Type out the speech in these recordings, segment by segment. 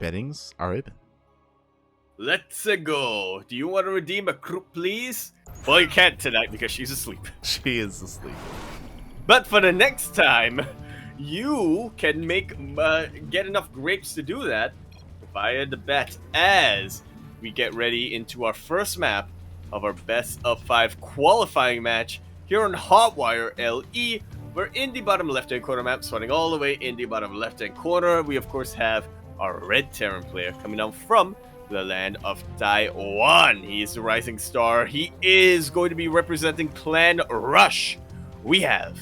Bettings are open. Let's go. Do you want to redeem a group, please? Well, you can't tonight because she's asleep. She is asleep. But for the next time, you can get enough grapes to do that via the bet as we get ready into our first map of our best of 5 qualifying match here on Hotwire LE. We're in the bottom left-hand corner map, starting all the way in the bottom left-hand corner. We, of course, have our red Terran player coming down from the land of Taiwan. He is the rising star. He is going to be representing Clan Rush. We have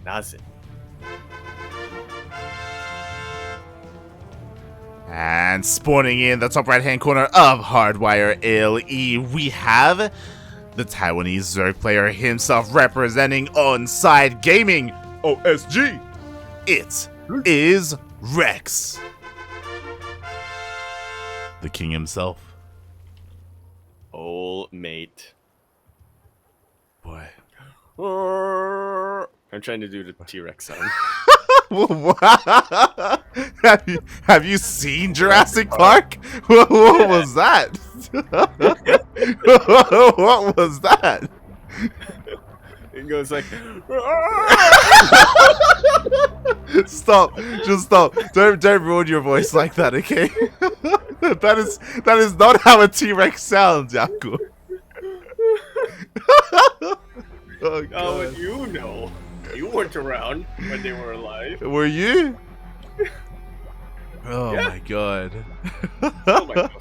Naxin. And spawning in the top right-hand corner of Hardwire LE, we have the Taiwanese Zerg player himself representing On-Side Gaming, OSG. It is Rex. The king himself. Old mate. Boy. I'm trying to do the T-Rex sound. have you seen Jurassic Park? What was that? What was that? It goes like... Stop. Just stop. Don't ruin your voice like that, okay? That is not how a T-Rex sounds, Yaku. Oh, God. How would you know? You weren't around when they were alive. Were you? Oh, Yeah. my God. Oh my gosh.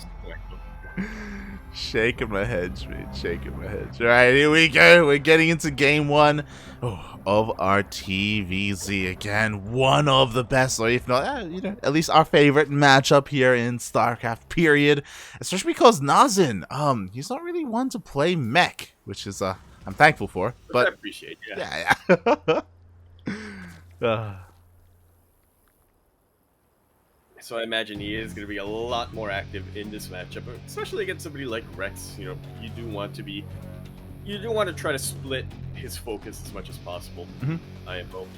Shaking my head, straight. Shaking my head. Alright, here we go. We're getting into game 1 of our TVZ. Again, one of the best, or if not, at least our favorite matchup here in StarCraft, period. Especially because Naxin, he's not really one to play mech, which is, I'm thankful for. But I appreciate it. Yeah. So I imagine he is going to be a lot more active in this matchup, especially against somebody like Rex. You know, you do want to try to split his focus as much as possible. I am hoping.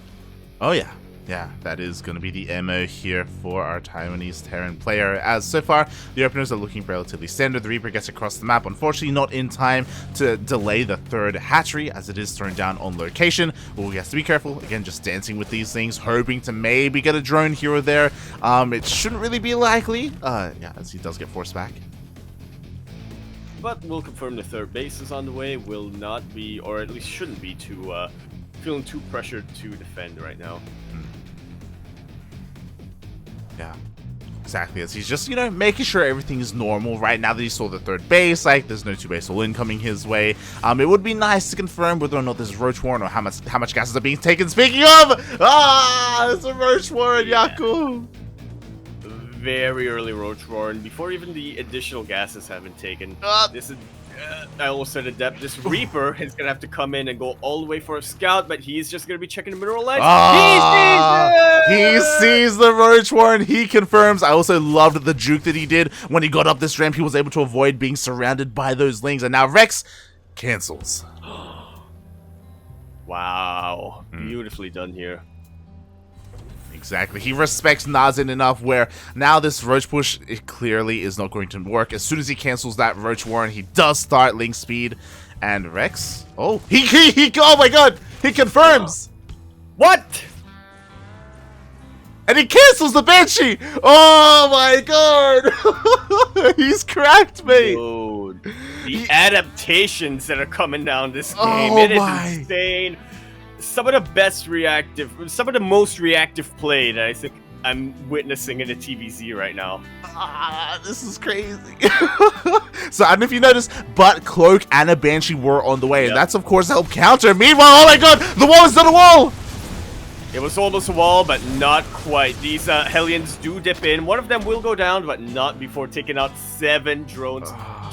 Oh yeah. Yeah, that is going to be the MO here for our Taiwanese Terran player. As so far, the openers are looking relatively standard. The Reaper gets across the map, unfortunately not in time to delay the third hatchery, as it is thrown down on location. We have to be careful. Again, just dancing with these things, hoping to maybe get a drone here or there. It shouldn't really be likely, yeah, as he does get forced back. But we'll confirm the third base is on the way. Will not be, or at least shouldn't be, feeling too pressured to defend right now. Yeah, exactly. As he's just, making sure everything is normal right now that he saw the third base. Like, there's no 2-base all incoming his way. It would be nice to confirm whether or not there's Roach Warren or how much gases are being taken. Speaking of, there's a Roach Warren, Yaku. Very early Roach Warren, before even the additional gases have been taken. This is, I almost said adept. This Reaper is gonna have to come in and go all the way for a scout, but he's just gonna be checking the mineral lights. He sees the Roach Warren. He confirms. I also loved the juke that he did when he got up this ramp. He was able to avoid being surrounded by those lings, and now Rex cancels. Wow, beautifully done here. Exactly. He respects Naxin enough where now this Roach push, it clearly is not going to work. As soon as he cancels that Roach Warren, he does start link speed. And Rex, oh my God, he confirms. What? And he cancels the Banshee. Oh my God. He's cracked, mate. Dude, the adaptations that are coming down this game, it is insane. Some of the most reactive play that I think I'm witnessing in the TVZ right now. This is crazy. So I don't know if you noticed, but Cloak and a Banshee were on the way, and that's of course helped counter. Meanwhile, oh my God, the wall is not a wall. It was almost a wall, but not quite. These Hellions do dip in. One of them will go down, but not before taking out 7 drones.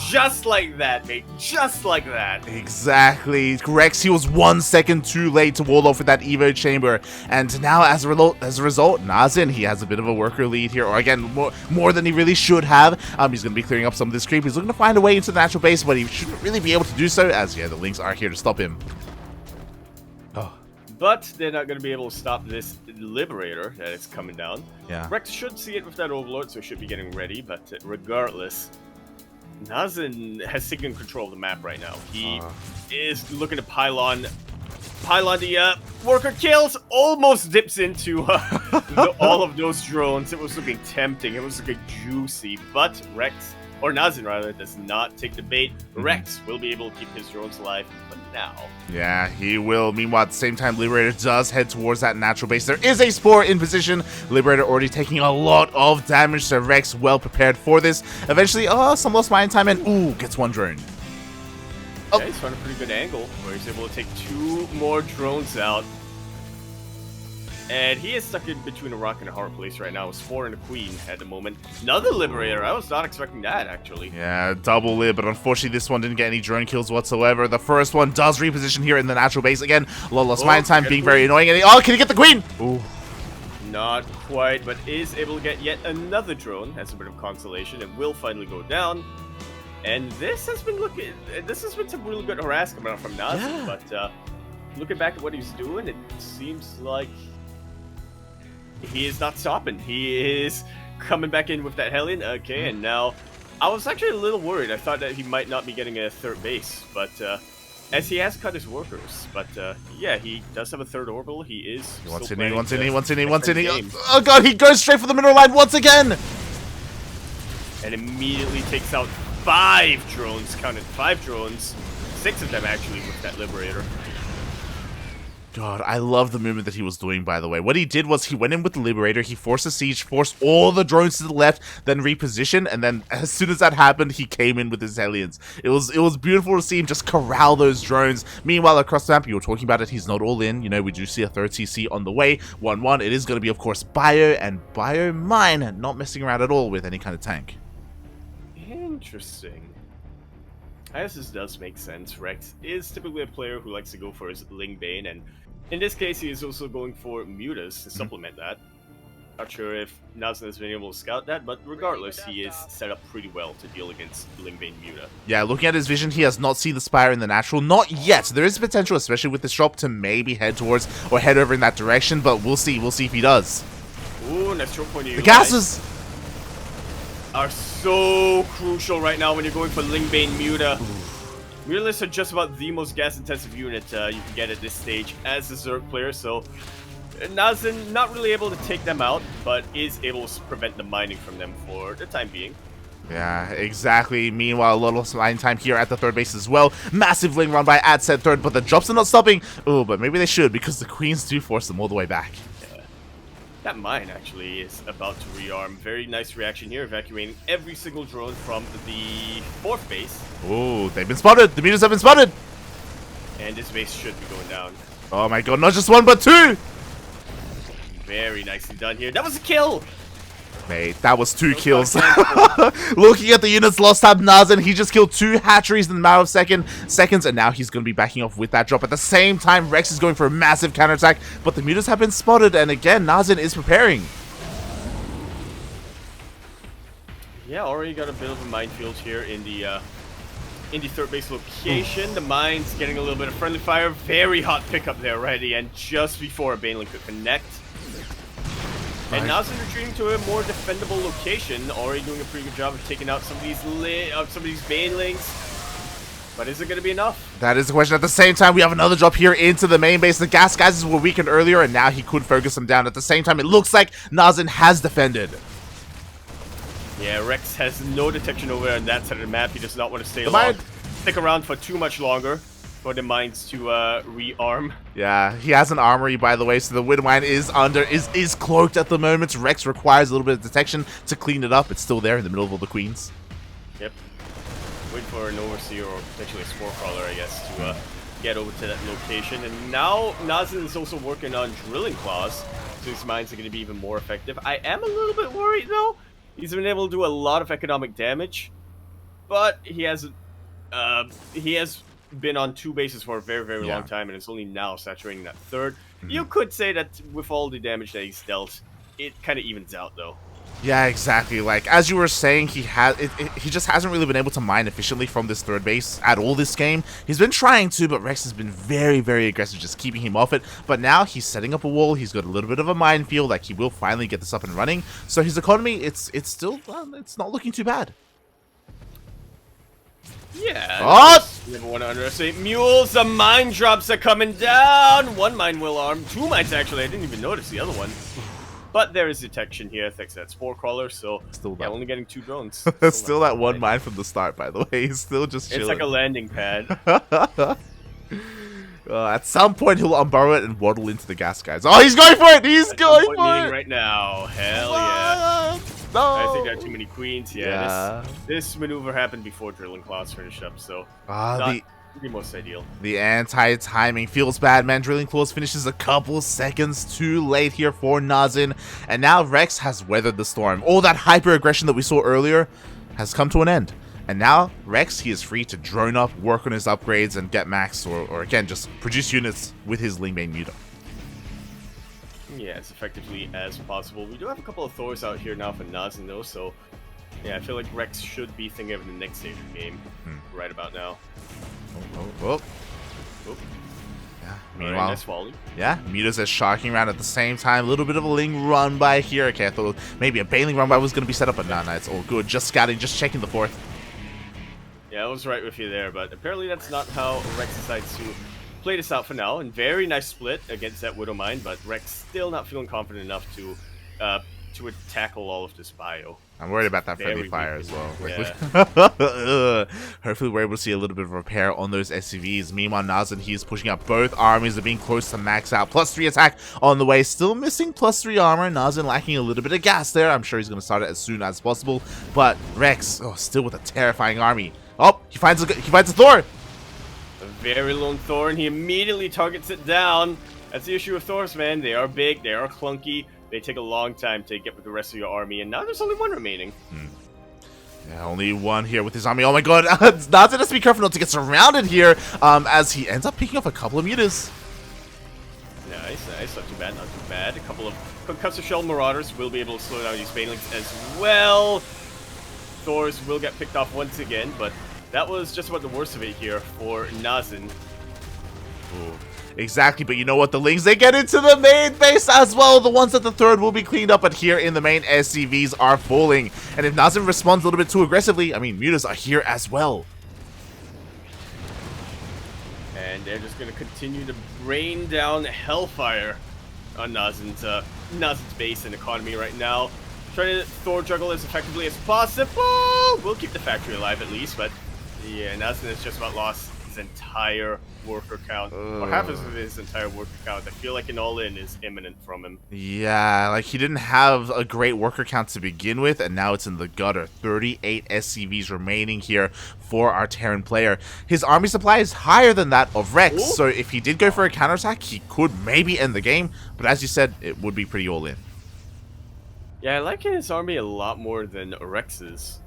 Just like that, mate. Just like that. Exactly. Rex, he was 1 second too late to wall off with that Evo chamber. And now, as a result, Naxin, he has a bit of a worker lead here. Or again, more than he really should have. He's going to be clearing up some of this creep. He's looking to find a way into the natural base, but he shouldn't really be able to do so, as, yeah, the links are here to stop him. But they're not going to be able to stop this Liberator that is coming down. Yeah. Rex should see it with that Overlord, so he should be getting ready. But regardless, Naxin has taken control of the map right now. He is looking to pylon the worker kills, almost dips into all of those drones. It was looking tempting. It was looking juicy. But Rex, or Naxin rather, does not take the bait. Rex will be able to keep his drones alive for now. Yeah, he will. Meanwhile, at the same time, Liberator does head towards that natural base. There is a Spore in position. Liberator already taking a lot of damage, so Rex well prepared for this. Eventually, some lost mine time, and ooh, gets one drone. Okay, he's found a pretty good angle where he's able to take 2 more drones out. And he is stuck in between a rock and a hard place right now. It's 4 and a queen at the moment. Another Liberator. I was not expecting that, actually. Yeah, double lib, but unfortunately this one didn't get any drone kills whatsoever. The first one does reposition here in the natural base. Again, a lot lost mine time being very annoying. And can he get the queen? Ooh. Not quite, but is able to get yet another drone. That's a bit of consolation and will finally go down. And this has been some really good harassment from Naxin, but looking back at what he's doing, it seems like he is not stopping. He is coming back in with that Hellion. Okay, and now I was actually a little worried. I thought that he might not be getting a 3rd base, but as he has cut his workers. But yeah, he does have a 3rd orbital. He is wants in. Oh god, he goes straight for the middle line once again, and immediately takes out 5 drones. Counted 5 drones, 6 of them actually with that Liberator. God, I love the movement that he was doing, by the way. What he did was he went in with the Liberator, he forced a siege, forced all the drones to the left, then repositioned, and then as soon as that happened, he came in with his Hellions. It was beautiful to see him just corral those drones. Meanwhile, across the map, you were talking about it, he's not all in. You know, we do see a 3rd CC on the way. 1-1, it is going to be, of course, Bio and Bio Mine, not messing around at all with any kind of tank. Interesting. I guess this does make sense. Rex is typically a player who likes to go for his Ling Bane, and in this case, he is also going for Mutas to supplement that. Not sure if Naxin has been able to scout that, but regardless, he is set up pretty well to deal against Ling Bane Muta. Yeah, looking at his vision, he has not seen the Spire in the natural. Not yet. There is potential, especially with this drop, to maybe head towards or head over in that direction, but we'll see. We'll see if he does. Ooh, nice choke point. The gases are so crucial right now when you're going for Ling Bane Muta. Mutalists are just about the most gas-intensive unit you can get at this stage as a Zerg player, so Naxin not really able to take them out, but is able to prevent the mining from them for the time being. Yeah, exactly. Meanwhile, a little line time here at the 3rd base as well. Massive Ling run by at said 3rd, but the drops are not stopping. Oh, but maybe they should, because the queens do force them all the way back. That mine actually is about to rearm. Very nice reaction here, evacuating every single drone from the 4th base. Oh, they've been spotted. The Mutas have been spotted. And this base should be going down. Oh my god, not just 1, but 2. Very nicely done here. That was a kill. Mate, that was 2 kills. Looking at the units lost tab, Naxin, he just killed 2 hatcheries in the matter of seconds, and now he's going to be backing off with that drop. At the same time, Rex is going for a massive counterattack, but the Mutas have been spotted, and again, Naxin is preparing. Yeah, already got a bit of a minefield here in the 3rd base location. The mine's getting a little bit of friendly fire. Very hot pickup there already, and just before a Baneling could connect. And Naxin retreating to a more defendable location, already doing a pretty good job of taking out some of these Banelings. But is it going to be enough? That is the question. At the same time, we have another drop here into the main base. The gas guys were weakened earlier, and now he could focus them down. At the same time, it looks like Naxin has defended. Yeah, Rex has no detection over on that side of the map. He does not want to stick around for too much longer for the mines to rearm. Yeah, he has an armory, by the way, so the wind mine is cloaked at the moment. Rex requires a little bit of detection to clean it up. It's still there in the middle of all the queens. Yep. Wait for an overseer or potentially a spore crawler, I guess, to get over to that location. And now Naxin is also working on drilling claws, so his mines are going to be even more effective. I am a little bit worried though. He's been able to do a lot of economic damage, but he has been on 2 bases for a very long time, and it's only now saturating that 3rd. You could say that with all the damage that he's dealt, it kind of evens out though. Yeah, exactly. Like, as you were saying, he just hasn't really been able to mine efficiently from this third base at all this game. He's been trying to, but Rex has been very, very aggressive, just keeping him off it. But now he's setting up a wall. He's got a little bit of a minefield. Like, he will finally get this up and running. So his economy, it's still, it's not looking too bad. Yeah. Oh! Never want to underestimate mules. The mine drops are coming down. One mine will arm. Two mines, actually. I didn't even notice the other one. But there is detection here thanks to that spore crawler, so still yeah, only getting 2 drones. Still that one mine from the start, by the way. He's still just chilling. It's like a landing pad. At some point, he'll unburrow it and waddle into the gas guys. Oh, he's going for it! He's going for it! Right now. Hell yeah. No. I think there are too many queens. Yeah, this maneuver happened before drilling claws finished up, so not the most ideal. The anti-timing feels bad, man. Drilling Claws finishes a couple seconds too late here for Naxin, and now Rex has weathered the storm. All that hyper-aggression that we saw earlier has come to an end. And now, Rex, he is free to drone up, work on his upgrades, and get max, or again, just produce units with his Lingbane Muta. Yeah, as effectively as possible. We do have a couple of Thors out here now for Naxin, though, so yeah, I feel like Rex should be thinking of the next stage of the game right about now. Oh. Yeah, meanwhile, nice volley. Yeah, Muta's is shocking around at the same time. A little bit of a Ling run by here. Okay, I thought maybe a Bailing run by was going to be set up, but no, it's all good. Just scouting, just checking the fourth. Yeah, I was right with you there, but apparently that's not how Rex decides to play this out for now. And very nice split against that Widow Mine, but Rex still not feeling confident enough to tackle all of this bio. I'm worried about that friendly fire as well. Yeah. Hopefully we're able to see a little bit of repair on those SCVs. Meanwhile, Naxin, he's pushing up both armies. They're being close to max out. +3 attack on the way. Still missing +3 armor. Naxin lacking a little bit of gas there. I'm sure he's going to start it as soon as possible. But Rex, still with a terrifying army. Oh, he finds a Thor. A very lone Thor, and he immediately targets it down. That's the issue with Thors, man. They are big. They are clunky. They take a long time to get with the rest of your army, and now there's only one remaining. Yeah, only one here with his army. Oh my god, Naxin has to be careful not to get surrounded here, as he ends up picking up a couple of mutas. Nice. Not too bad. A couple of concussive shell marauders will be able to slow down these banelings as well. Thors will get picked off once again, but that was just about the worst of it here for Naxin. Ooh. Exactly, but you know what? The Lings, they get into the main base as well. The ones at the third will be cleaned up, but here in the main, SCVs are falling. And if Naxin responds a little bit too aggressively, I mean, mutas are here as well. And they're just going to continue to rain down hellfire on Naxin's base and economy right now. Trying to Thor juggle as effectively as possible. We'll keep the factory alive at least, but yeah, Naxin has just about lost his entire worker count, or half of his entire worker count. I feel like an all-in is imminent from him. Yeah, like he didn't have a great worker count to begin with, and now it's in the gutter. 38 SCVs remaining here for our Terran player. His army supply is higher than that of Rex, so if he did go for a counterattack, he could maybe end the game, but as you said, it would be pretty all-in. Yeah, I like his army a lot more than Rex's.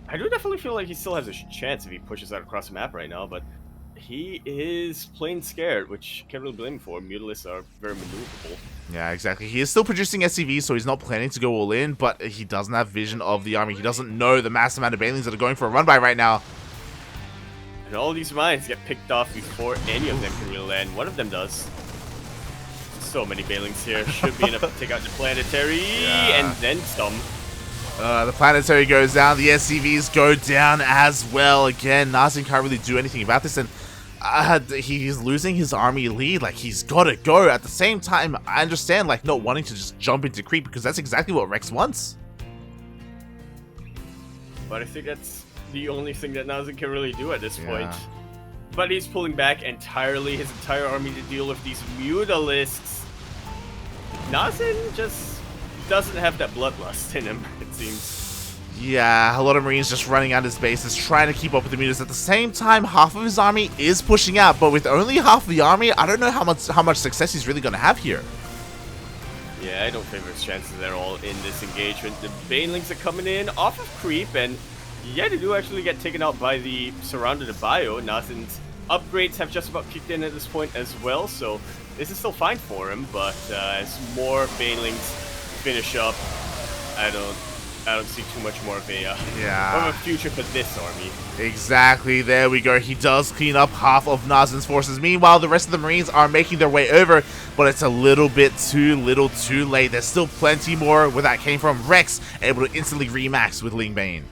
I do definitely feel like he still has a chance if he pushes out across the map right now, but he is plain scared, which can't really blame him for. Mutalisks are very maneuverable. Yeah, exactly. He is still producing SCVs, so he's not planning to go all in, but he doesn't have vision of the army. He doesn't know the mass amount of Banelings that are going for a run by right now. And all these mines get picked off before any of them can really land. One of them does. So many Banelings here. Should be enough to take out the planetary, and then some. The planetary goes down, the SCVs go down as well. Again, Naxin can't really do anything about this, and he's losing his army lead. Like, he's got to go. At the same time, I understand, like, not wanting to just jump into creep, because that's exactly what Rex wants. But I think that's the only thing that Naxin can really do at this point. But he's pulling back entirely, his entire army to deal with these Mutalisks. Naxin just doesn't have that bloodlust in him, it seems. Yeah, a lot of Marines just running out his bases, trying to keep up with the mutas. At the same time, half of his army is pushing out, but with only half of the army, I don't know how much success he's really going to have here. Yeah, I don't favor his chances at all in this engagement. The Banelings are coming in off of creep, and yeah, they do actually get taken out by the surrounded bio. Naxin's upgrades have just about kicked in at this point as well, so this is still fine for him, but as more Banelings finish up, I don't see too much more of a future for this army. Exactly, there we go. He does clean up half of Naxin's forces. Meanwhile, the rest of the Marines are making their way over, but it's a little bit too late. There's still plenty more where that came from. Rex able to instantly remax with Ling Bane.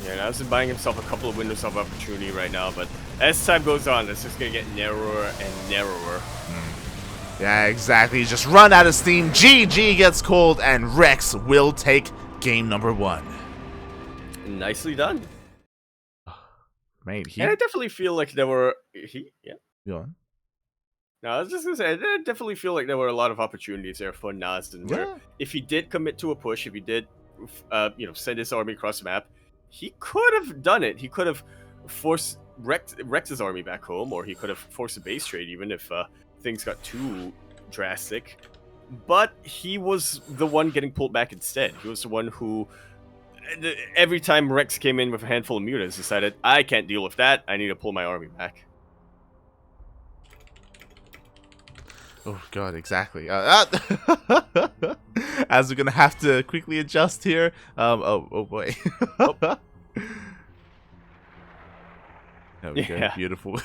Yeah, Naxin buying himself a couple of windows of opportunity right now, but as time goes on, it's just gonna get narrower and narrower. Yeah, exactly. Just run out of steam. GG gets called, and Rex will take game number 1. Nicely done. Mate, and I definitely feel like there were... Go on. No, I was just gonna say, I definitely feel like there were a lot of opportunities there for Naxin, where if he did commit to a push, if he did, send his army across the map, he could have done it. He could have forced Rex's army back home, or he could have forced a base trade, even if things got too drastic. But he was the one getting pulled back instead. He was the one who, every time Rex came in with a handful of mutants, decided, I can't deal with that, I need to pull my army back. Oh god, exactly. As we're gonna have to quickly adjust here. Oh boy. Oh. There we go. Beautiful.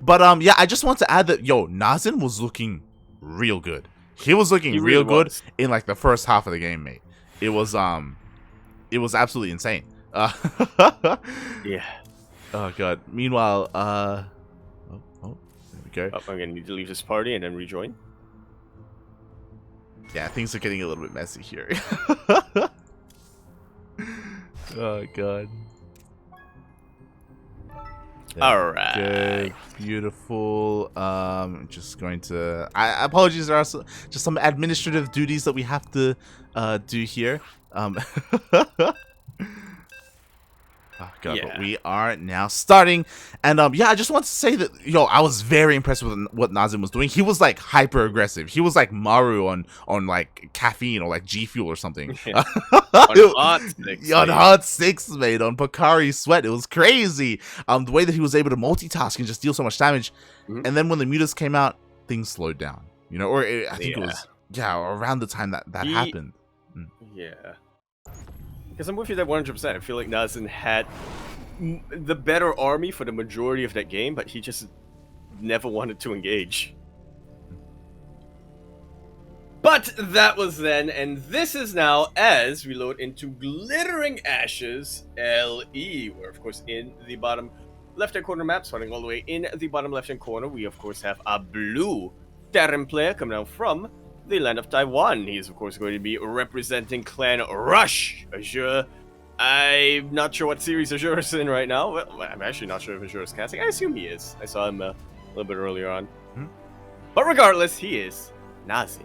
But yeah, I just want to add that Naxin was looking real good. He was looking real good in like the first half of the game, mate. It was absolutely insane. Yeah. Oh god. Meanwhile, there we go. I'm gonna need to leave this party and then rejoin. Yeah, things are getting a little bit messy here. Oh god. Alright. Beautiful. Just going to... apologies, there are just some administrative duties that we have to do here. Oh god, but we are now starting, and yeah, I just want to say that I was very impressed with what Naxin was doing. He was like hyper aggressive. He was like Maru on like caffeine or like G Fuel or something. Yeah. on Hot 6, mate, on Pocari Sweat. It was crazy. The way that he was able to multitask and just deal so much damage, and then when the mutas came out, things slowed down. Or I think it was around the time that happened. Yeah. Because I'm with you there 100%. I feel like Naxin had the better army for the majority of that game, but he just never wanted to engage. But that was then, and this is now as we load into Glittering Ashes LE, where of course in the bottom left-hand corner map, starting all the way in the bottom left-hand corner, we of course have a blue Terran player coming down from the land of Taiwan. He is, of course, going to be representing Clan Rush Azure. I'm not sure what series Azure is in right now. Well, I'm actually not sure if Azure is casting. I assume he is. I saw him a little bit earlier on. But regardless, he is Naxin.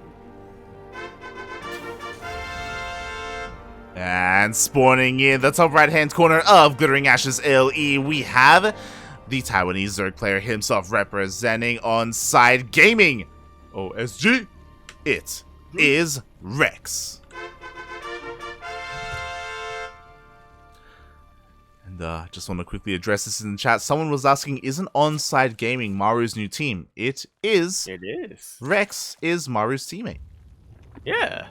And spawning in the top right-hand corner of Glittering Ashes LE, we have the Taiwanese Zerg player himself representing On-Side Gaming. OSG. It is Rex. And just want to quickly address this in the chat. Someone was asking, isn't On-Side Gaming Maru's new team? It is. It is. Rex is Maru's teammate. Yeah.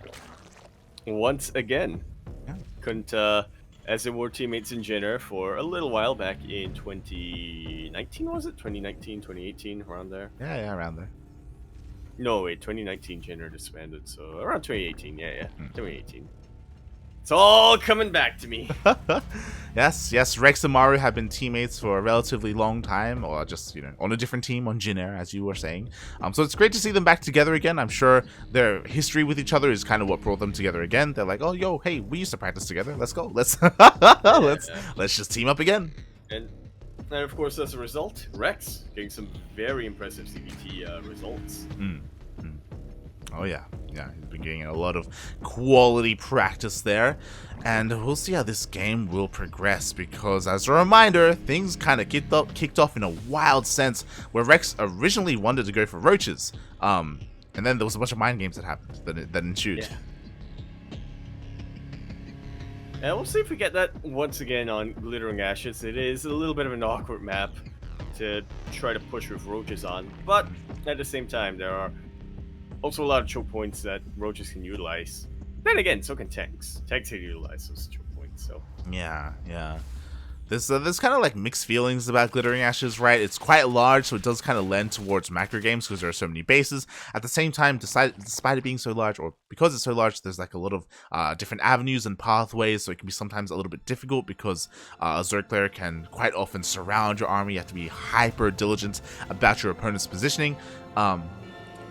Once again. Yeah. Couldn't, as they were teammates in Jenner for a little while back in 2019, was it? 2019, 2018, around there? Yeah, around there. No, wait, 2019 Jenner disbanded, so around 2018, yeah, 2018. It's all coming back to me. Yes, Rex and Maru have been teammates for a relatively long time, or just, on a different team, on Jin-Air, as you were saying. So it's great to see them back together again. I'm sure their history with each other is kind of what brought them together again. They're like, oh, hey, we used to practice together. Let's go. Let's just team up again. And of course, as a result, Rex getting some very impressive ZvT results. Oh yeah, he's been getting a lot of quality practice there, and we'll see how this game will progress, because as a reminder, things kind of kicked off in a wild sense, where Rex originally wanted to go for roaches, and then there was a bunch of mind games that happened, that ensued. Yeah. And we'll see if we get that once again on Glittering Ashes. It is a little bit of an awkward map to try to push with roaches on, but at the same time, there are Also, a lot of choke points that roaches can utilize. Then again, so can tanks. Tanks can utilize those choke points. So Yeah, yeah. There's kind of like mixed feelings about Glittering Ashes, right? It's quite large, so it does kind of lend towards macro games because there are so many bases. At the same time, despite it being so large, or because it's so large, there's like a lot of different avenues and pathways, so it can be sometimes a little bit difficult because a Zerg player can quite often surround your army. You have to be hyper diligent about your opponent's positioning.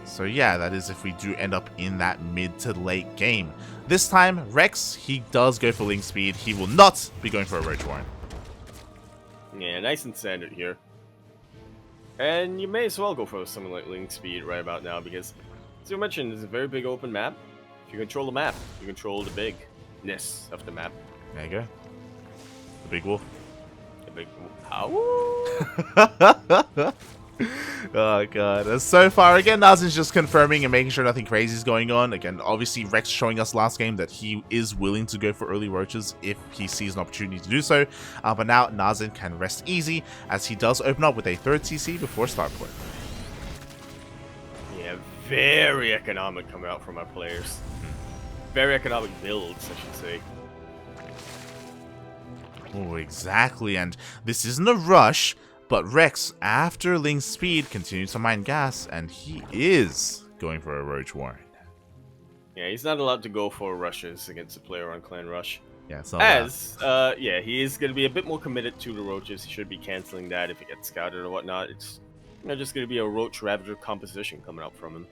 So yeah, that is if we do end up in that mid to late game. This time, Rex, he does go for Link Speed. He will not be going for a Roach Warren. Yeah, nice and standard here. And you may as well go for something like Link Speed right about now because, as you mentioned, it's a very big open map. If you control the map, you control the bigness of the map. There you go. The big wolf. The big how? Oh god. So far, again, Naxin's just confirming and making sure nothing crazy is going on. Again, obviously Rex showing us last game that he is willing to go for early roaches if he sees an opportunity to do so. But now Naxin can rest easy as he does open up with a third CC before start point. Yeah, very economic coming out from our players. Very economic builds, I should say. Oh, exactly. And this isn't a rush. But Rex, after Link's speed, continues to mine gas, and he is going for a Roach Warren. Yeah, he's not allowed to go for rushes against a player on Clan Rush. Yeah, it's not yeah, he is going to be a bit more committed to the roaches. He should be canceling that if he gets scouted or whatnot. It's just going to be a Roach Ravager composition coming out from him.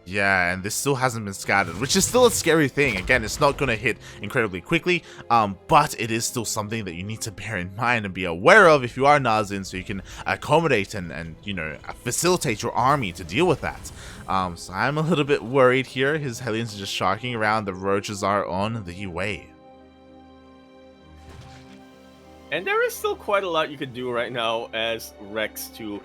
Yeah, and this still hasn't been scattered, which is still a scary thing. Again, it's not going to hit incredibly quickly, but it is still something that you need to bear in mind and be aware of if you are Naxin, so you can accommodate and you know, facilitate your army to deal with that. So I'm a little bit worried here. His Hellions are just sharking around. The roaches are on the way. And there is still quite a lot you could do right now as Rex to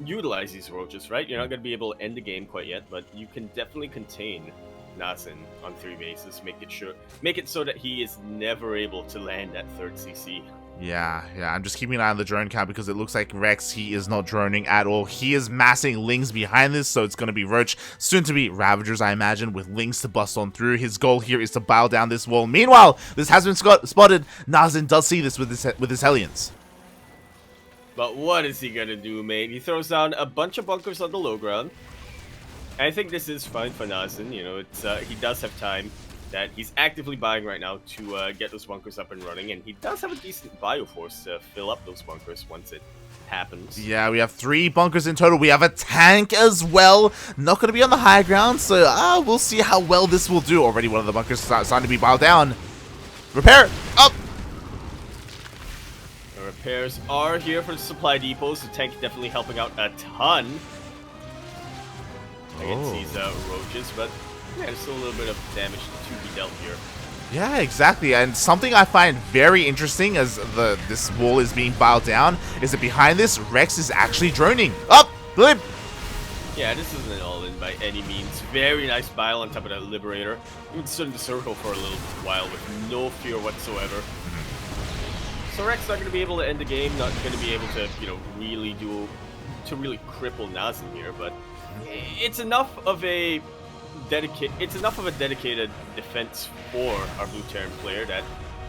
utilize these roaches, right? You're not going to be able to end the game quite yet, but you can definitely contain Naxin on 3 bases. Make it so that he is never able to land that third CC. Yeah, I'm just keeping an eye on the drone count because it looks like Rex, he is not droning at all. He is massing Lings behind this, so it's going to be Roach, soon to be Ravagers, I imagine, with Lings to bust on through. His goal here is to bow down this wall. Meanwhile, this has been spotted. Naxin does see this with his Hellions. But what is he gonna do, mate? He throws down a bunch of bunkers on the low ground. And I think this is fine for Naxin. You know, it's he does have time that he's actively buying right now to get those bunkers up and running, and he does have a decent bioforce to fill up those bunkers once it happens. Yeah, we have 3 bunkers in total. We have a tank as well. Not going to be on the high ground, so we'll see how well this will do. Already one of the bunkers starting to be piled down. Repair! Up! Repairs are here for the supply depots. The tank definitely helping out a ton against these roaches, but yeah, there's still a little bit of damage to be dealt here. Yeah, exactly. And something I find very interesting as this wall is being piled down is that behind this, Rex is actually droning. Up! Blip! Yeah, this isn't an all-in by any means. Very nice bile on top of that Liberator. Even stood in the circle for a little while with no fear whatsoever. So Rex not going to be able to end the game, not going to be able to, you know, really cripple Naxin here, but it's enough of a dedicated defense for our Blue Terran player that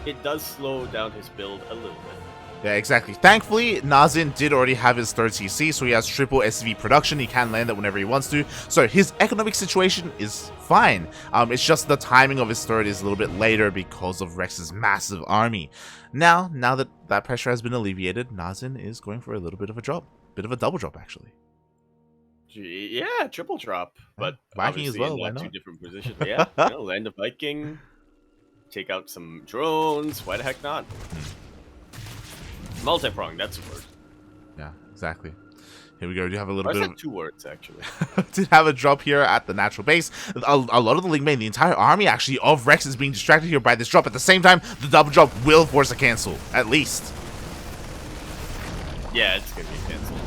it does slow down his build a little bit. Yeah, exactly. Thankfully, Naxin did already have his 3rd CC, so he has triple SV production. He can land it whenever he wants to. So his economic situation is fine. It's just the timing of his 3rd is a little bit later because of Rex's massive army. Now that that pressure has been alleviated, Naxin is going for a little bit of a drop. Bit of a double drop, actually. Yeah, triple drop. But Viking as well, why not? 2 different positions. Yeah, you know, land a Viking, take out some drones. Why the heck not? Multi-pronged, that's a word. Yeah, exactly. Here we go. We do have a little bit of 2 words, actually. Did have a drop here at the natural base. A lot of the Link main, the entire army actually of Rex is being distracted here by this drop. At the same time, the double drop will force a cancel, at least. Yeah, it's gonna be canceled.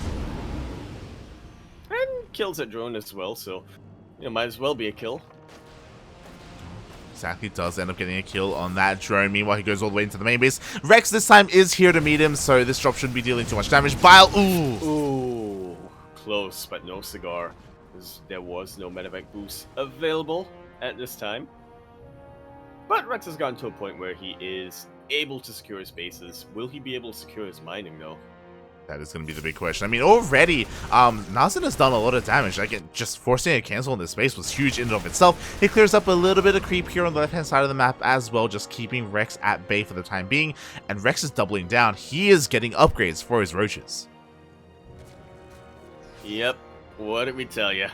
And kills that drone as well, so you know, might as well be a kill. Exactly, does end up getting a kill on that drone. Meanwhile, he goes all the way into the main base. Rex this time is here to meet him, so this drop shouldn't be dealing too much damage. Bile, ooh! Ooh, close, but no cigar. as there was no medevac boost available at this time. But Rex has gotten to a point where he is able to secure his bases. Will he be able to secure his mining, though? That is going to be the big question. I mean, already, Naxin has done a lot of damage. Like, just forcing a cancel in this space was huge in and of itself. It clears up a little bit of creep here on the left-hand side of the map as well, just keeping Rex at bay for the time being. And Rex is doubling down. He is getting upgrades for his roaches. Yep. What did we tell you?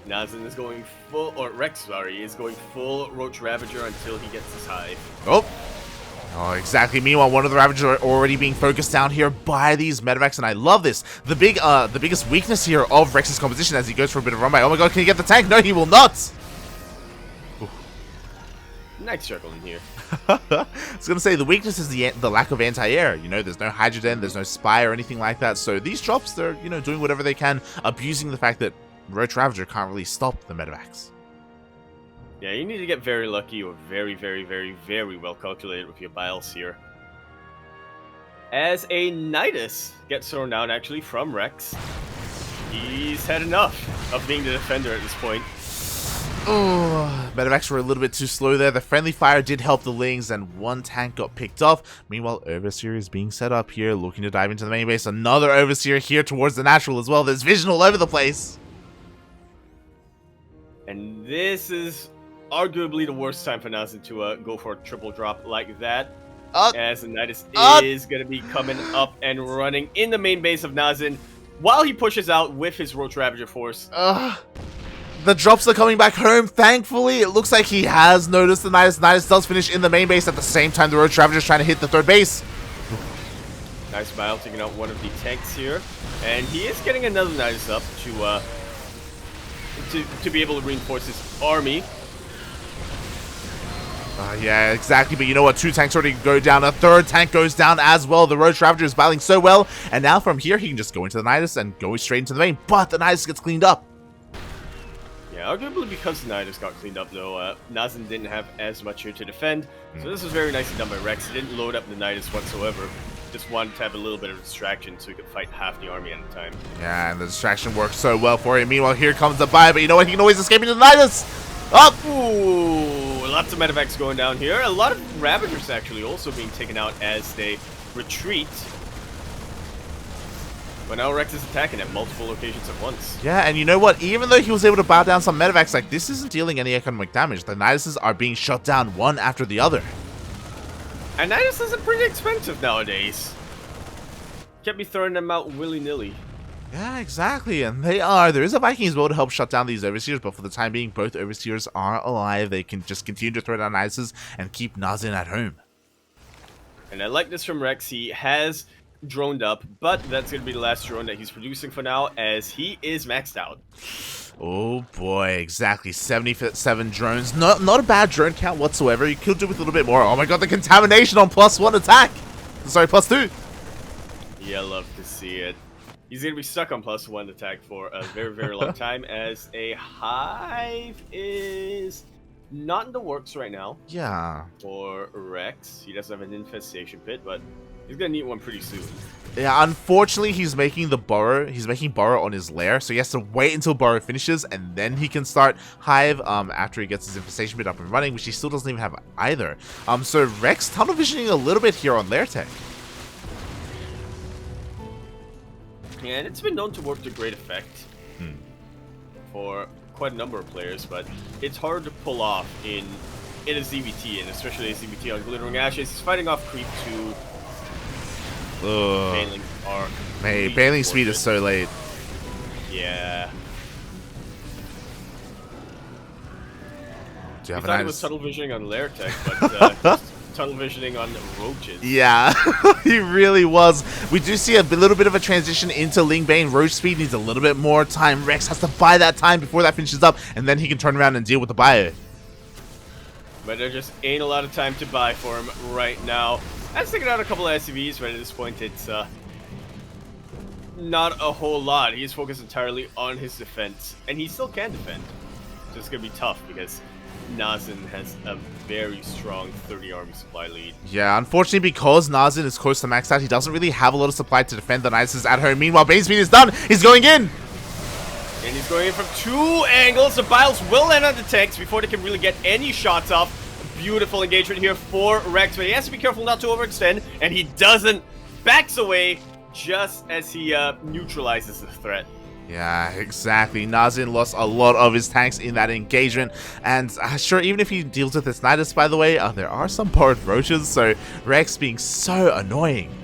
Naxin is going full, or Rex, sorry, is going full Roach Ravager until he gets his hive. Oh, exactly. Meanwhile, one of the Ravagers are already being focused down here by these medevacs, and I love this. The biggest weakness here of Rex's composition as he goes for a bit of run by. Oh my god, can he get the tank? No, he will not! Nice circle in here. I was going to say, the weakness is the lack of anti-air. You know, there's no hydrogen, there's no spy or anything like that. So these drops, they're, you know, doing whatever they can, abusing the fact that Roach Ravager can't really stop the medevacs. Yeah, you need to get very lucky or very, very, very, very well calculated with your biles here. As a Nidus gets thrown down, actually, from Rex. He's had enough of being the defender at this point. Oh, medevacs were a little bit too slow there. The friendly fire did help the Lings, and one tank got picked off. Meanwhile, Overseer is being set up here, looking to dive into the main base. Another Overseer here towards the natural as well. There's vision all over the place. And this is arguably the worst time for Naxin to go for a triple drop like that. As the Nidus is going to be coming up and running in the main base of Naxin while he pushes out with his Roach Ravager force. The drops are coming back home, thankfully. It looks like he has noticed the Nidus. Nidus does finish in the main base at the same time the Roach Ravager is trying to hit the third base. Nice Bile taking out one of the tanks here. And he is getting another Nidus up to be able to reinforce his army. Yeah, exactly. But you know what? Two tanks already go down. A third tank goes down as well. The Roach Ravager is battling so well. And now from here, he can just go into the Nidus and go straight into the main. But the Nidus gets cleaned up. Yeah, arguably because the Nidus got cleaned up, though, Naxin didn't have as much here to defend. So this was very nicely done by Rex. He didn't load up the Nidus whatsoever. Just wanted to have a little bit of distraction so he could fight half the army at a time. Yeah, and the distraction worked so well for him. Meanwhile, here comes the buy, but you know what? He can always escape into the Nidus. Up! Ooh, lots of medevacs going down here. A lot of Ravagers actually also being taken out as they retreat. But now Rex is attacking at multiple locations at once. Yeah, and you know what? Even though he was able to bow down some medevacs, like, this isn't dealing any economic damage. The Niduses are being shut down one after the other. And Niduses are pretty expensive nowadays. Can't be throwing them out willy-nilly. Yeah, exactly, and they are. There is a Viking as well to help shut down these Overseers, but for the time being, both Overseers are alive. They can just continue to throw down Niduses and keep Naxin at home. And I like this from Rex. He has droned up, but that's going to be the last drone that he's producing for now, as he is maxed out. Oh boy, exactly. 77 drones. Not a bad drone count whatsoever. You could do with a little bit more. Oh my god, the contamination on +1 attack. Sorry, +2. Yeah, I love to see it. He's going to be stuck on +1 attack for a very, very long time, as a hive is not in the works right now. Yeah. For Rex. He doesn't have an infestation pit, but he's going to need one pretty soon. Yeah, unfortunately, he's making burrow on his lair, so he has to wait until burrow finishes, and then he can start hive after he gets his infestation pit up and running, which he still doesn't even have either. So Rex tunnel visioning a little bit here on lair tech. Yeah, and it's been known to work to great effect for quite a number of players, but it's hard to pull off in a ZvT, and especially a ZvT on Glittering Ashes. He's fighting off creep to Baneling are. Hey, Baneling speed is so late. Yeah. Do you have thought it was tunnel visioning on lair tech, but tunnel visioning on roaches. Yeah, he really was. We do see a little bit of a transition into Ling Bane. Roach speed needs a little bit more time. Rex has to buy that time before that finishes up, and then he can turn around and deal with the bio. But there just ain't a lot of time to buy for him right now. I was taking out a couple of SCVs, but at this point it's not a whole lot. He's focused entirely on his defense, and he still can defend. So it's going to be tough because Naxin has a very strong 30 army supply lead. Yeah, unfortunately, because Naxin is close to max out, he doesn't really have a lot of supply to defend the Niduses at home. Meanwhile, Bane speed is done. He's going in. And he's going in from 2 angles. The Biles will land on the tanks before they can really get any shots off. Beautiful engagement here for Rex, but he has to be careful not to overextend, and he doesn't. Backs away just as he neutralizes the threat. Yeah, exactly. Naxin lost a lot of his tanks in that engagement, and sure, even if he deals with his Nidus, by the way, there are some borrowed roaches, so Rex being so annoying.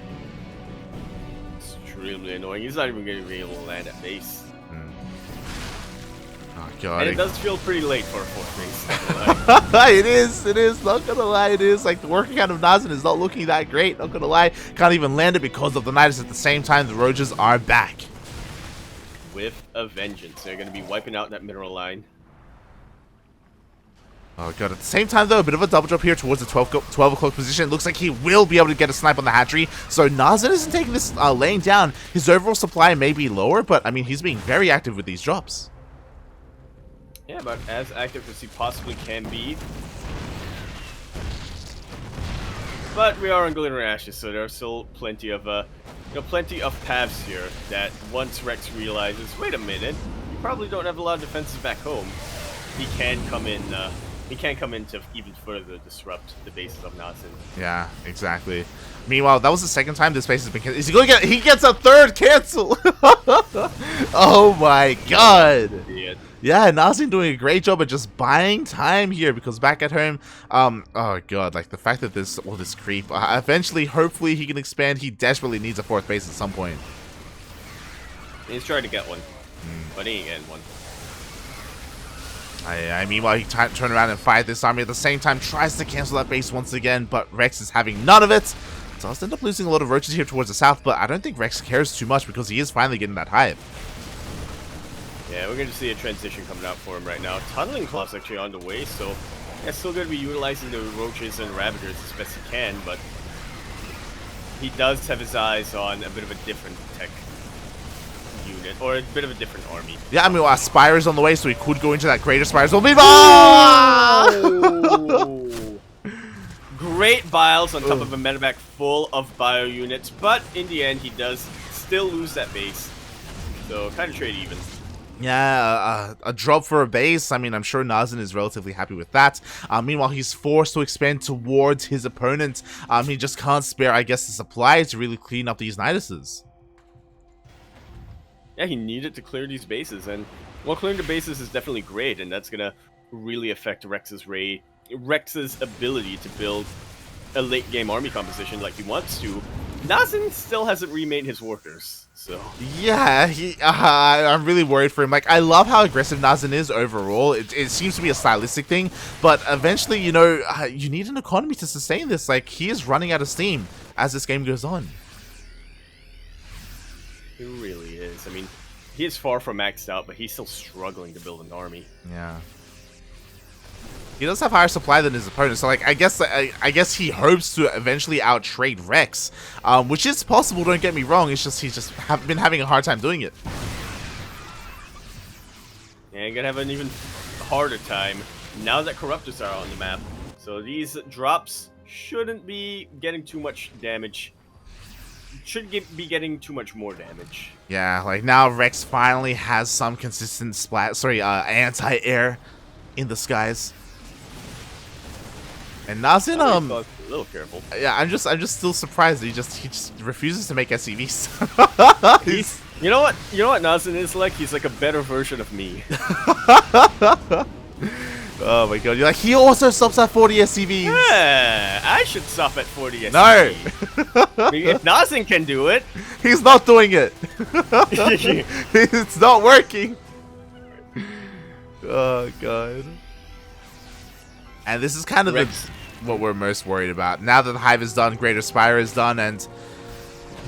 Extremely annoying. He's not even going to be able to land at base. Oh god. And it does feel pretty late for a 4th base. It is, not gonna lie, it is. Like, the working out of Naxin is not looking that great, not gonna lie. Can't even land it because of the Nidus. At the same time, the roaches are back. With a vengeance. They're going to be wiping out that mineral line. Oh god, at the same time though, a bit of a double drop here towards the 12 o'clock position. It looks like he will be able to get a snipe on the hatchery. So Naxin isn't taking this laying down. His overall supply may be lower, but I mean, he's being very active with these drops. Yeah, about as active as he possibly can be. But we are on Glittering Ashes, so there are still plenty of plenty of paths here that once Rex realizes, wait a minute, you probably don't have a lot of defenses back home. He can come in. He can come in to even further disrupt the bases of Naxin. Yeah, exactly. Meanwhile, that was the second time this base has been canceled. Is he going to get? He gets a 3rd cancel. Oh my god. Yeah, Naxin doing a great job at just buying time here, because back at home, oh god, like the fact that there's all this creep, eventually, hopefully he can expand. He desperately needs a 4th base at some point. He's trying to get one, but he ain't getting one. Meanwhile, he turn around and fight this army at the same time, tries to cancel that base once again, but Rex is having none of it. Does end up losing a lot of roaches here towards the south, but I don't think Rex cares too much because he is finally getting that hive. Yeah, we're going to see a transition coming out for him right now. Tunneling Claw's actually on the way, so he's still going to be utilizing the roaches and ravagers as best he can, but he does have his eyes on a bit of a different tech unit, or a bit of a different army. Yeah, I mean, Spire's on the way, so he could go into that greater Spire's. Oh! Great Biles on top of a medevac full of bio units, but in the end, he does still lose that base. So, kind of trade even. Yeah, a drop for a base. I mean, I'm sure Naxin is relatively happy with that. Meanwhile, he's forced to expand towards his opponent. He just can't spare, I guess, the supply to really clean up these Niduses. Yeah, he needed to clear these bases, and well, clearing the bases is definitely great, and that's gonna really affect Rex's ability to build a late game army composition like he wants to. Naxin still hasn't remade his workers, so yeah, I'm really worried for him. Like, I love how aggressive Naxin is overall. It seems to be a stylistic thing, but eventually, you know, you need an economy to sustain this. Like, he is running out of steam as this game goes on. He really is. I mean, he is far from maxed out, but he's still struggling to build an army. Yeah. He does have higher supply than his opponent, so like I guess he hopes to eventually outtrade Rex, which is possible. Don't get me wrong. It's just he's just been having a hard time doing it. And you're gonna have an even harder time now that Corruptors are on the map. So these drops shouldn't be getting too much damage. Be getting too much more damage. Yeah, like now Rex finally has some consistent anti-air in the skies. And Naxin, a little careful. Yeah, I'm just still surprised that he just refuses to make SCVs. You know what Naxin is like? He's like a better version of me. Oh my god, you're like, he also stops at 40 SCVs. Yeah, I should stop at 40 SCVs. No. I mean, if Naxin can do it. He's not doing it. It's not working. Oh god. And this is kind of what we're most worried about. Now that the Hive is done, Greater Spire is done, and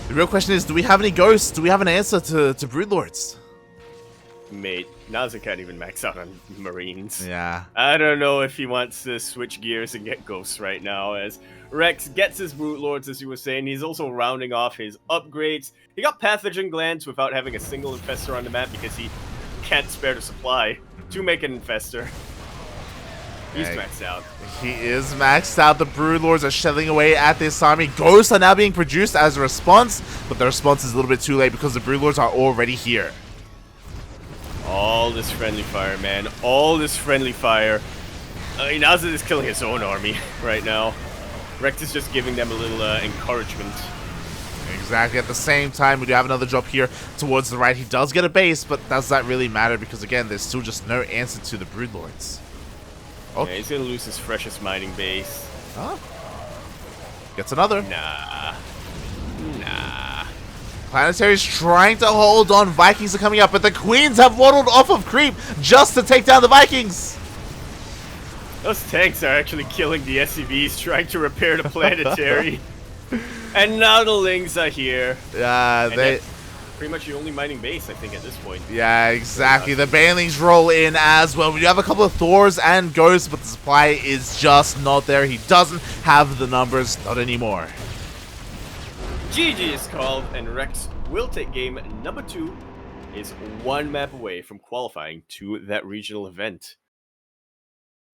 the real question is, do we have any ghosts? Do we have an answer to Broodlords? Mate, Naxin can't even max out on Marines. Yeah. I don't know if he wants to switch gears and get ghosts right now, as Rex gets his Broodlords, as you were saying. He's also rounding off his upgrades. He got Pathogen Glands without having a single Infestor on the map because he can't spare the supply to make an Infestor. He's maxed out. He is maxed out. The Broodlords are shelling away at this army. Ghosts are now being produced as a response, but the response is a little bit too late because the Broodlords are already here. All this friendly fire, man. All this friendly fire. Nazin is killing his own army right now. Rex is just giving them a little encouragement. Exactly. At the same time, we do have another drop here towards the right. He does get a base, but does that really matter? Because again, there's still just no answer to the Broodlords. Okay. Yeah, he's gonna lose his freshest mining base. Oh. Gets another. Nah. Planetary's trying to hold on. Vikings are coming up, but the Queens have waddled off of creep just to take down the Vikings. Those tanks are actually killing the SCVs trying to repair the planetary. And now the Lings are here. Yeah, they... Pretty much the only mining base, I think, at this point. Yeah, exactly. The Banelings roll in as well. We do have a couple of Thors and Ghosts, but the supply is just not there. He doesn't have the numbers. Not anymore. GG is called, and Rex will take game number 2. Is one map away from qualifying to that regional event.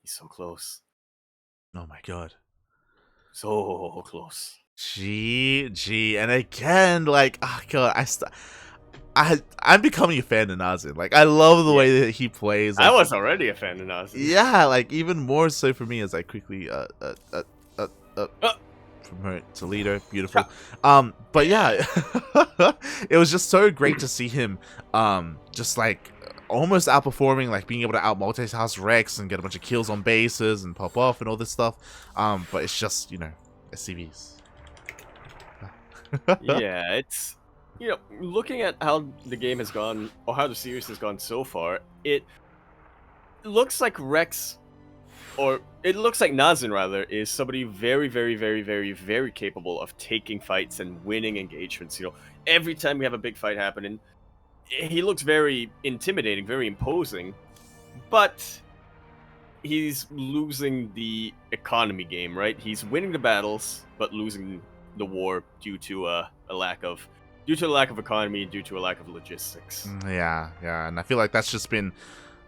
He's so close. Oh my god. So close. GG. And again, like, oh god, I'm becoming a fan of Naxin. Like, I love the way that he plays. Like, I was already a fan of Naxin. Yeah, like, even more so for me as I quickly promote to leader. Beautiful. But yeah, it was just so great to see him just like almost outperforming, like being able to out multitask Rex and get a bunch of kills on bases and pop off and all this stuff. But it's just, you know, SCVs. Yeah, it's, you know, looking at how the game has gone, or how the series has gone so far, it looks like Rex, or it looks like Naxin rather, is somebody very, very, very, very, very capable of taking fights and winning engagements. You know, every time we have a big fight happening, he looks very intimidating, very imposing, but he's losing the economy game, right? He's winning the battles, but losing the war due to a lack of economy, due to a lack of logistics. Yeah, and I feel like that's just been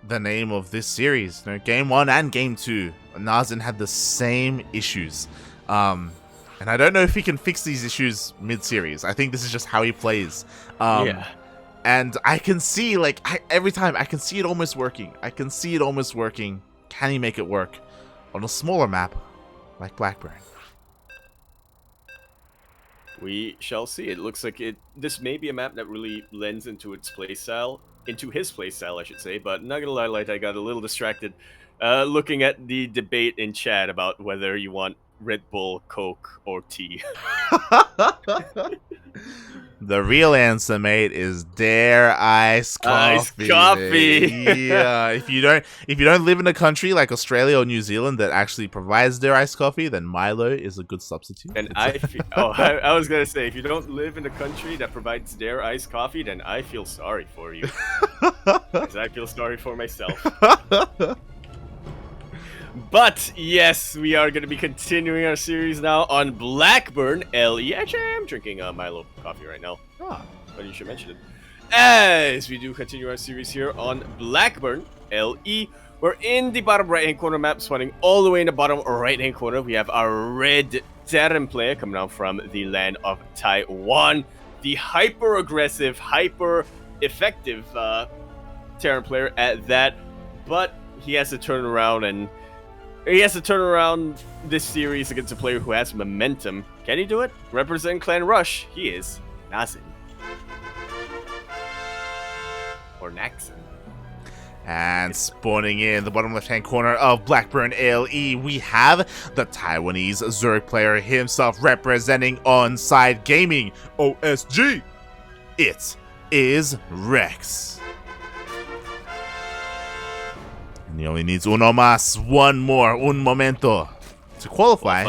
the name of this series. You know, game 1 and game 2, Naxin had the same issues. And I don't know if he can fix these issues mid-series. I think this is just how he plays. Yeah. And I can see, like, every time, I can see it almost working. Can he make it work on a smaller map like Blackburn? We shall see. It looks like this may be a map that really lends into its playstyle, into his playstyle, I should say. But not gonna lie, like, I got a little distracted looking at the debate in chat about whether you want Red Bull, Coke, or tea. The real answer, mate, is their iced coffee. Iced coffee. Yeah. If you don't live in a country like Australia or New Zealand that actually provides their iced coffee, then Milo is a good substitute. And I was gonna say, if you don't live in a country that provides their iced coffee, then I feel sorry for you. Because I feel sorry for myself. But yes, we are going to be continuing our series now on Blackburn LE. Actually, I am drinking Milo coffee right now. But you should mention it. As we do continue our series here on Blackburn LE, we're in the bottom right-hand corner map, spawning all the way in the bottom right-hand corner. We have our red Terran player coming out from the land of Taiwan. The hyper-aggressive, hyper-effective Terran player at that. But he has to turn around this series against a player who has momentum. Can he do it? Representing Clan Rush, he is Naxin. Or Naxin. And spawning in the bottom left-hand corner of Blackburn LE, we have the Taiwanese Zerg player himself representing On-Side Gaming, OSG. It is Rex. And he only needs un momento, to qualify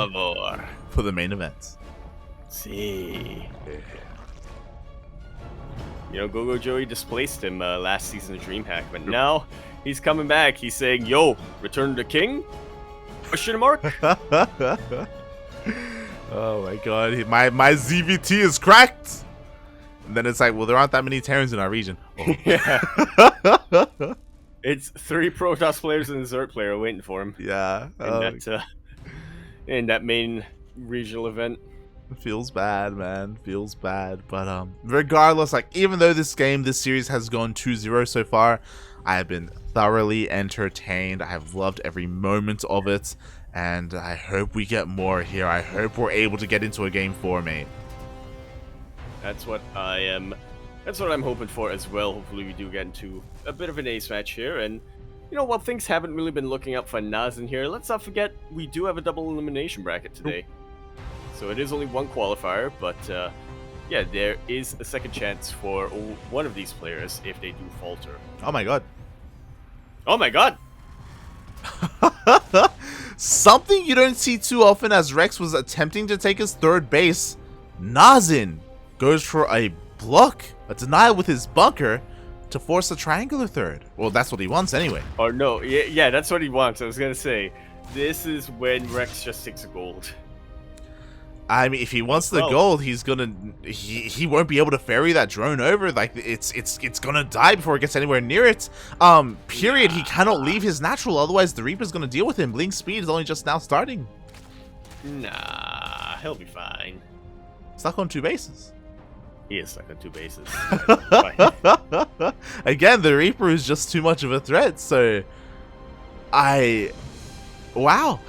for the main event. See. You know, Go-Go Joey displaced him last season of DreamHack, but now he's coming back. He's saying, yo, return to king? Question mark? Oh my god, my ZvT is cracked! And then it's like, well, there aren't that many Terrans in our region. Oh. Yeah. It's 3 Protoss players and a Zerg player waiting for him. Yeah. In that main regional event. Feels bad, man. Feels bad. But regardless, like, even though this series has gone 2-0 so far, I have been thoroughly entertained. I have loved every moment of it, and I hope we get more here. I hope we're able to get into a game 4, mate. That's what I'm hoping for as well. Hopefully we do get into a bit of an ace match here, and you know, while things haven't really been looking up for Naxin here, let's not forget we do have a double elimination bracket today. So it is only one qualifier, but yeah, there is a second chance for one of these players if they do falter. Oh my god. Oh my god! Something you don't see too often as Rex was attempting to take his third base. Naxin goes for a block, a denial with his bunker to force a triangular third. Well, that's what he wants anyway. Or no, yeah, that's what he wants. I was gonna say, this is when Rex just takes a gold. I mean, if he wants the gold, he's gonna he won't be able to ferry that drone over. Like it's gonna die before it gets anywhere near it. Period. He cannot leave his natural, otherwise the Reaper's gonna deal with him. Blink speed is only just now starting. Nah, he'll be fine. Stuck on 2 bases. He is stuck on 2 bases. Again, the Reaper is just too much of a threat. So, wow.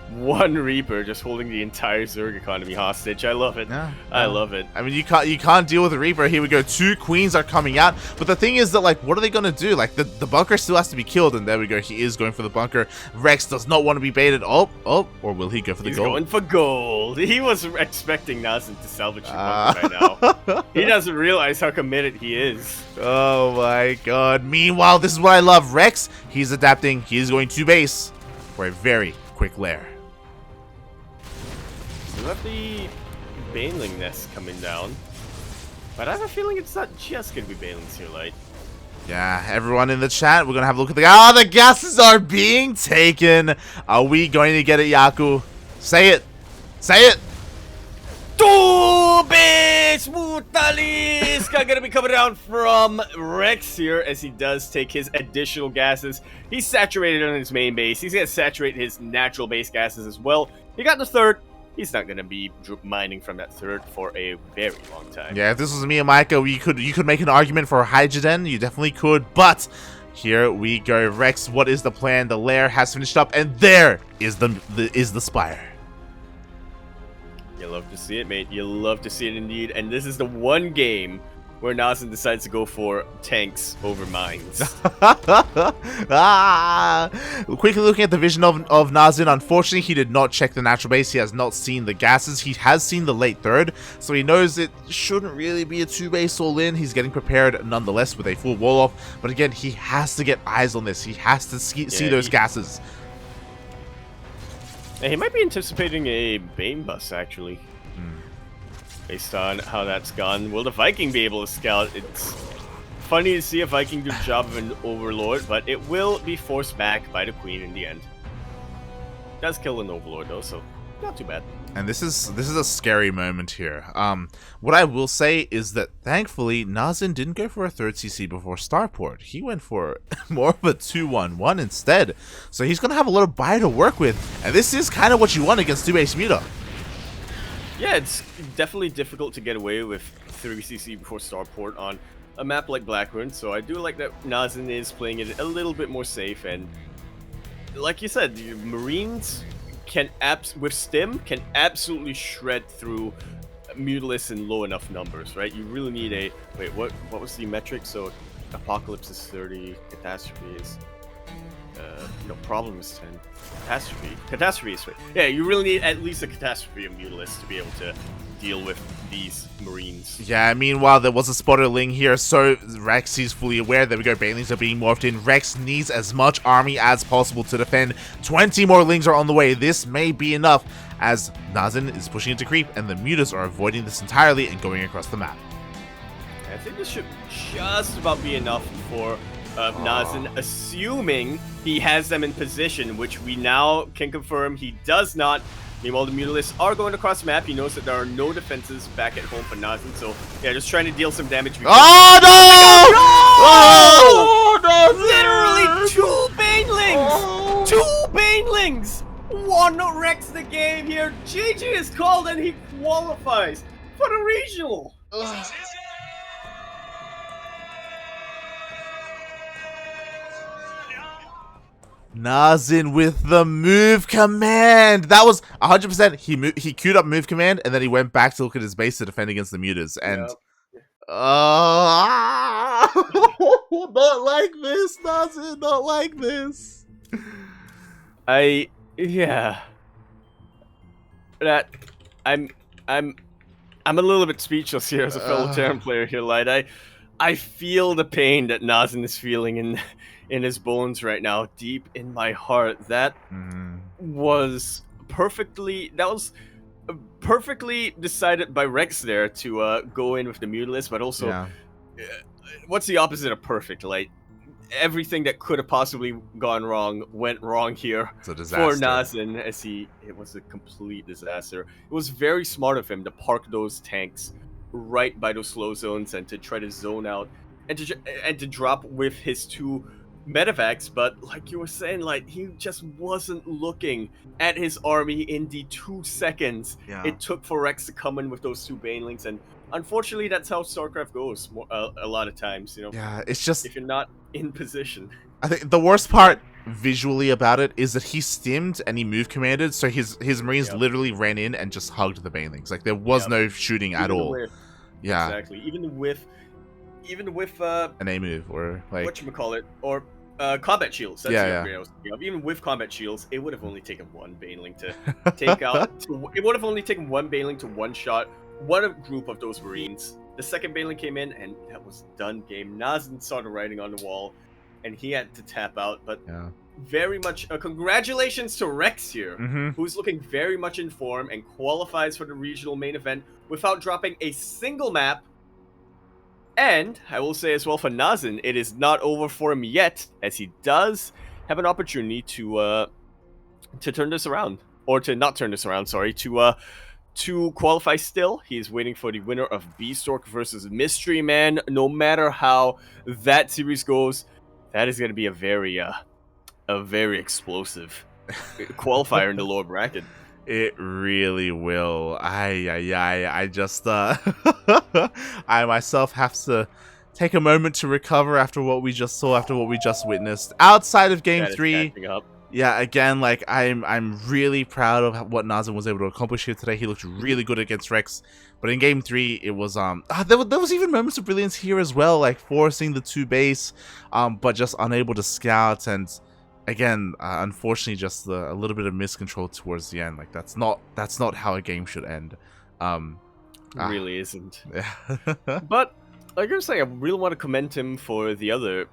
One Reaper just holding the entire Zerg economy hostage. I love it. Yeah, I love it. I mean, you can't deal with a Reaper. Here we go. 2 queens are coming out. But the thing is that, like, what are they gonna do? Like, the bunker still has to be killed. And there we go. He is going for the bunker. Rex does not want to be baited. Oh, or will he go for the gold? He's going for gold. He was expecting Naxin to salvage the bunker by now. He doesn't realize how committed he is. Oh my god. Meanwhile, this is what I love. Rex, he's adapting. He's going to base for a very quick lair. We have the Baneling nest coming down, but I have a feeling it's not just going to be Banelings here, Light. Yeah, everyone in the chat, we're going to have a look at the gases are being taken. Are we going to get it, Yaku? Say it. Say it. Base Mutalisk gonna be coming down from Rex here as he does take his additional gases. He's saturated on his main base. He's gonna saturate his natural base gases as well. He got the third. He's not gonna be mining from that third for a very long time. Yeah, if this was me and Micah, you could make an argument for Hydrogen. You definitely could, but here we go. Rex, what is the plan? The lair has finished up, and there is the spire. You love to see it, mate. You love to see it indeed. And this is the one game where Naxin decides to go for tanks over mines. Quickly looking at the vision of Naxin, unfortunately he did not check the natural base. He has not seen the gases. He has seen the late third, so he knows it shouldn't really be a 2-base all in. He's getting prepared nonetheless with a full wall off, but again, he has to get eyes on this. He has to see those gases. He might be anticipating a Bane bus, actually. Based on how that's gone. Will the Viking be able to scout? It's funny to see a Viking do the job of an Overlord, but it will be forced back by the Queen in the end. Does kill an Overlord though, so not too bad. And this is a scary moment here. What I will say is that thankfully Naxin didn't go for a third CC before Starport. He went for more of a 2-1-1 instead. So he's gonna have a little buy to work with, and this is kind of what you want against 2-base Muta. Yeah, it's definitely difficult to get away with 3CC before Starport on a map like Blackburn, so I do like that Naxin is playing it a little bit more safe, and like you said, the Marines can with Stim can absolutely shred through Mutalisk in low enough numbers, right? You really need a wait, what was the metric? So Apocalypse is 30, Catastrophe is no, Problem is 10. Catastrophe is 3. Yeah, you really need at least a Catastrophe of Mutalisk to be able to deal with these Marines. Yeah, meanwhile, there was a spotter Ling here, so Rex is fully aware. There we go, Banelings are being morphed in. Rex needs as much army as possible to defend. 20 more Lings are on the way. This may be enough, as Naxin is pushing into creep, and the Mutas are avoiding this entirely and going across the map. I think this should just about be enough for Naxin, assuming he has them in position, which we now can confirm he does not. Meanwhile, the Mutalisks are going across the map. He knows that there are no defenses back at home for Naxin, so yeah, just trying to deal some damage. Oh no! Oh, no! Literally 2 Banelings! 2 Banelings! One wrecks the game here. GG is called and he qualifies for the regional. Naxin with the move command. That was 100%. He queued up move command and then he went back to look at his base to defend against the mutas. And not like this, Naxin. Not like this. Yeah. That I'm a little bit speechless here as a fellow Terran player here, Light. I feel the pain that Naxin is feeling in his bones right now, deep in my heart. That was perfectly decided by Rex there to go in with the Mutalist, but also what's the opposite of perfect? Like, everything that could have possibly gone wrong went wrong here for Naxin, as it was a complete disaster. It was very smart of him to park those tanks right by those slow zones and to try to zone out and to drop with his 2 medevacs, but like you were saying, like, he just wasn't looking at his army in the 2 seconds it took for Rex to come in with those 2 banelings, and unfortunately that's how StarCraft goes a lot of times, you know. Yeah, it's just, if you're not in position. I think the worst part visually about it is that he stimmed and he move commanded, so his marines literally ran in and just hugged the banelings. Like, there was no shooting at all. Exactly. Even with an A move or like whatchamacallit, or combat shields. That's the upgrade I was thinking of. Even with combat shields, it would have only taken 1 baneling to take out. It would have only taken 1 baneling to one-shot one group of those marines. The second baneling came in, and that was done game. Naxin saw the writing on the wall, and he had to tap out. But very much congratulations to Rex here, who's looking very much in form and qualifies for the regional main event without dropping a single map. And I will say as well for Naxin, it is not over for him yet, as he does have an opportunity to turn this around, or to not turn this around. Sorry, to qualify still. He is waiting for the winner of Beastork versus Mystery Man. No matter how that series goes, that is going to be a very explosive qualifier in the lower bracket. It really will. I just I myself have to take a moment to recover after what we just saw, after what we just witnessed. Outside of game 3, yeah, again, like, I'm really proud of what Naxin was able to accomplish here today. He looked really good against Rex, but in game 3, it was there was even moments of brilliance here as well, like forcing the 2 base, but just unable to scout. And again, unfortunately, just a little bit of miscontrol towards the end. Like, that's not how a game should end. It really isn't. But like I was saying, I really want to commend him for the other.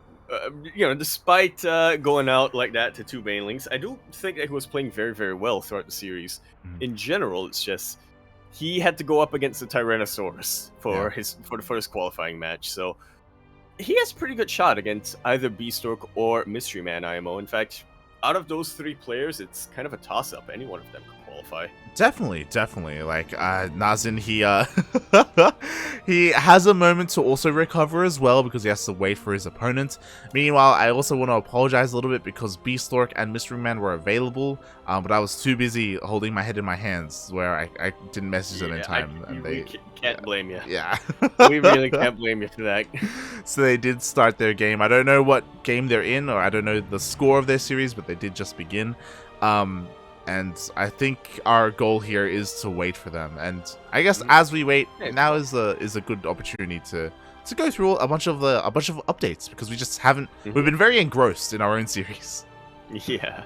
Despite going out like that to 2 banelings, I do think that he was playing very, very well throughout the series. In general, it's just he had to go up against the Tyrannosaurus for his qualifying match, so he has a pretty good shot against either Beastork or Mystery Man IMO. In fact, out of those 3 players, it's kind of a toss-up. Any one of them could qualify. Definitely. Like, Naxin, he has a moment to also recover as well, because he has to wait for his opponent. Meanwhile, I also want to apologize a little bit, because Beastork and Mystery Man were available, but I was too busy holding my head in my hands, where I didn't message them in time. We can't blame you. Yeah. We really can't blame you for that. So they did start their game. I don't know what game they're in, or I don't know the score of their series, but they did just begin. And I think our goal here is to wait for them. And I guess as we wait, now is a good opportunity to go through a bunch of updates, because we just haven't. We've been very engrossed in our own series. Yeah.